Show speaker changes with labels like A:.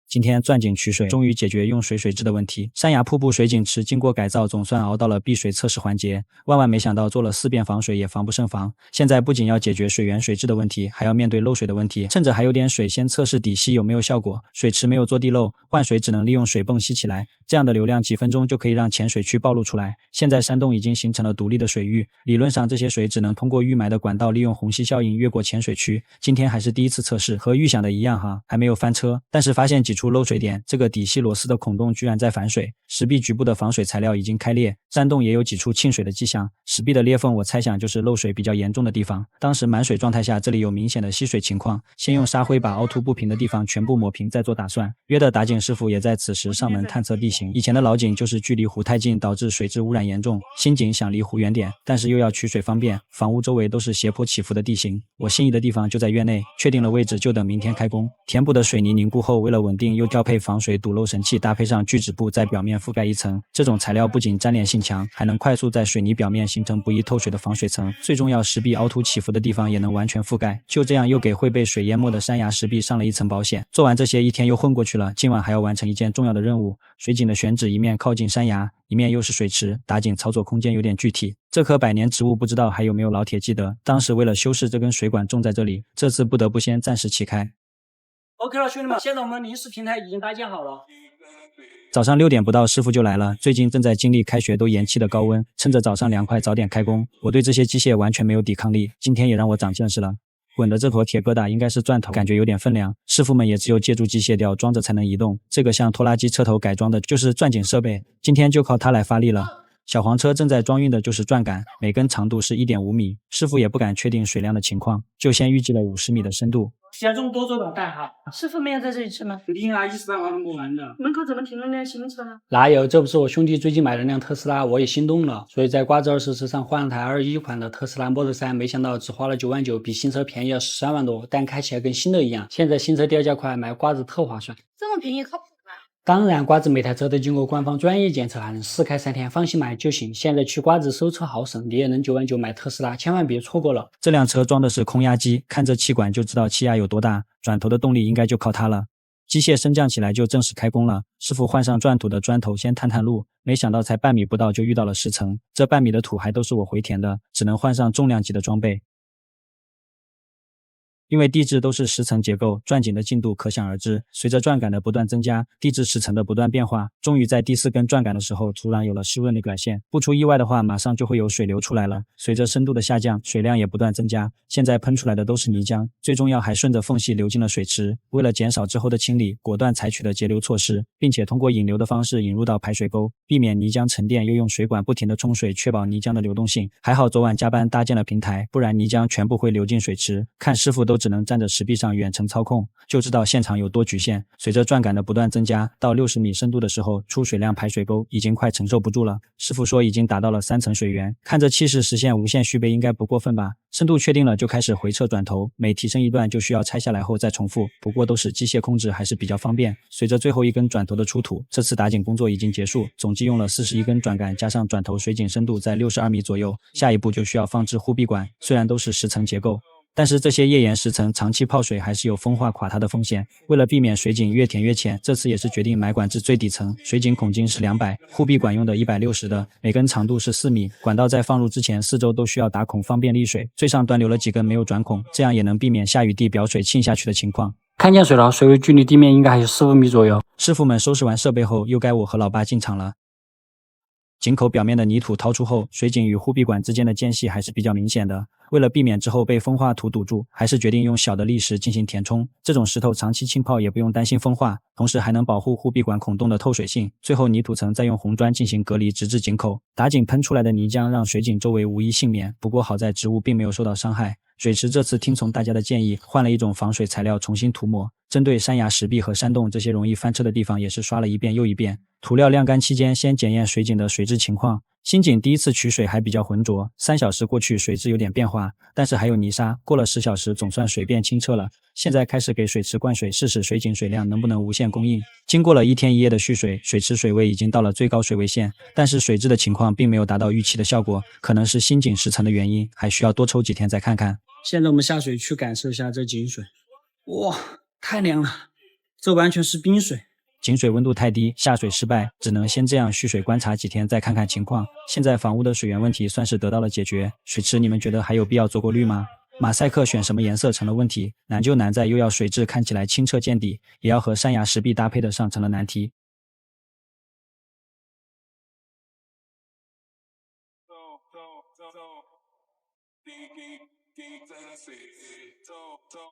A: 今天钻井取水，终于解决用水质的问题。山崖瀑布水井池经过改造，总算熬到了避水测试环节。万没想到做了4遍防水也防不胜防。现在不仅要解决水源水质的问题，还要面对漏水的问题。趁着还有点水，先测试底吸有没有效果。水池没有做地漏，换水只能利用水泵吸起来，这样的流量几分钟就可以让浅水区暴露出来。现在山洞已经形成了独立的水域，理论上这些水只能通过预埋的管道利用虹吸效应越过浅水区。今天还是第一次测试，和预想的一样哈，还没有翻车，但是发现几处漏水点，这个底吸螺丝的孔洞居然在反水，石壁局部的防水材料已经开裂，山洞也有几处沁水的迹象，石壁的裂缝我猜想就是漏水比较严重的地方。当时满水状态下，这里有明显的吸水情况，先用沙灰把凹凸不平的地方全部抹平，再做打算。约的打井师傅也在此时上门探测地形，以前的老井就是距离湖太近，导致水质污染严重，新井想离湖远点，但是又要取水方便，房屋周围都是斜坡起伏的地形，我心仪的地方就在院内，确定了位置就等明天开工。填补的水泥凝固后，为了稳定又调配防水堵漏神器，搭配上聚酯布在表面覆盖一层，这种材料不仅粘连性强，还能快速在水泥表面形成不易透水的防水层，最重要石壁凹凸起伏的地方也能完全覆盖，就这样又给会被水淹没的山崖石壁上了一层保险。做完这些一天又混过去了，今晚还要完成一件重要的任务，水井的选址一面靠近山崖，一面又是水池，打井操作空间有点具体。这棵百年植物不知道还有没有老铁记得，当时为了修饰这根水管种在这里，这次不得不先暂时起开。
B: OK 了，兄弟们，现在我们临时平台已经搭建好了。
A: 早上6点不到，师傅就来了。最近正在经历开学都延期的高温，趁着早上凉快早点开工。我对这些机械完全没有抵抗力，今天也让我长见识了。滚的这坨铁疙瘩应该是钻头，感觉有点分量。师傅们也只有借助机械吊装着才能移动。这个像拖拉机车头改装的就是钻井设备，今天就靠它来发力了。小黄车正在装运的就是钻杆，每根长度是 1.5 米。师傅也不敢确定水量的情况，就先预计了50米的深度。
B: 先从多做到大哈。
C: 师傅没有在这里吃吗？
B: 你阿姨是在外面玩的。
C: 门口怎么停了辆新车呢？
D: 哪有，这不是我兄弟最近买了辆特斯拉，我也心动了，所以在瓜子二手车上换了台21款的特斯拉 Model 3，没想到只花了9万9，比新车便宜了13万多，但开起来跟新的一样。现在新车掉价快，买瓜子特划算。
C: 这么便宜靠谱吗？
D: 当然，瓜子每台车都经过官方专业检测，还能试开3天，放心买就行。现在去瓜子搜车好省，你也能9万9买特斯拉，千万别错过了。
A: 这辆车装的是空压机，看这气管就知道气压有多大，转头的动力应该就靠它了。机械升降起来就正式开工了，师傅换上钻土的砖头先探探路，没想到才半米不到就遇到了石层，这半米的土还都是我回填的，只能换上重量级的装备。因为地质都是10层结构，钻井的进度可想而知。随着钻杆的不断增加，地质尺层的不断变化，终于在第4根钻杆的时候，土壤有了湿润的改线。不出意外的话，马上就会有水流出来了。随着深度的下降，水量也不断增加，现在喷出来的都是泥浆，最重要还顺着缝隙流进了水池。为了减少之后的清理，果断采取了节流措施，并且通过引流的方式引入到排水沟，避免泥浆沉淀，又用水管不停的冲水，确保泥浆的流动性。还好昨晚加班搭建了平台，不然泥浆全部会流进水池。看师傅都只能站着石壁上远程操控，就知道现场有多局限。随着钻杆的不断增加，到60米深度的时候，出水量排水沟已经快承受不住了。师傅说已经达到了3层水源，看这气势实现无限续杯应该不过分吧。深度确定了就开始回撤转头，每提升一段就需要拆下来后再重复，不过都是机械控制，还是比较方便。随着最后一根转头的出土，这次打井工作已经结束，总计用了41根转杆加上转头，水井深度在62米左右。下一步就需要放置护壁管，虽然都是10层结构，但是这些页岩石层长期泡水还是有风化垮塌的风险。为了避免水井越填越浅，这次也是决定埋管至最底层，水井孔径是200，护壁管用的160的，每根长度是4米。管道在放入之前4周都需要打孔，方便沥水。最上端留了几根没有转孔，这样也能避免下雨地表水沁下去的情况。
D: 看见水了，水位距离地面应该还有4、5米左右。
A: 师傅们收拾完设备后，又该我和老爸进场了。井口表面的泥土掏出后，水井与护壁管之间的间隙还是比较明显的。为了避免之后被风化土堵住，还是决定用小的砾石进行填充。这种石头长期浸泡也不用担心风化，同时还能保护护壁管孔洞的透水性。最后泥土层再用红砖进行隔离，直至井口。打井喷出来的泥浆让水井周围无一幸免，不过好在植物并没有受到伤害。水池这次听从大家的建议，换了一种防水材料重新涂抹。针对山崖石壁和山洞这些容易翻车的地方，也是刷了一遍又一遍。涂料晾干期间，先检验水井的水质情况。新井第一次取水还比较浑浊，3小时过去水质有点变化，但是还有泥沙，过了10小时总算水变清澈了。现在开始给水池灌水，试试水井水量能不能无限供应。经过了1天1夜的蓄水，水池水位已经到了最高水位线，但是水质的情况并没有达到预期的效果，可能是新井石层的原因，还需要多抽几天再看看。
D: 现在我们下水去感受一下这井水，哇，太凉了，
B: 这完全是冰水。
A: 井水温度太低，下水失败，只能先这样蓄水观察几天，再看看情况。现在房屋的水源问题算是得到了解决，水池你们觉得还有必要做过滤吗？马赛克选什么颜色成了问题，难就难在又要水质看起来清澈见底，也要和山崖石壁搭配得上，成了难题。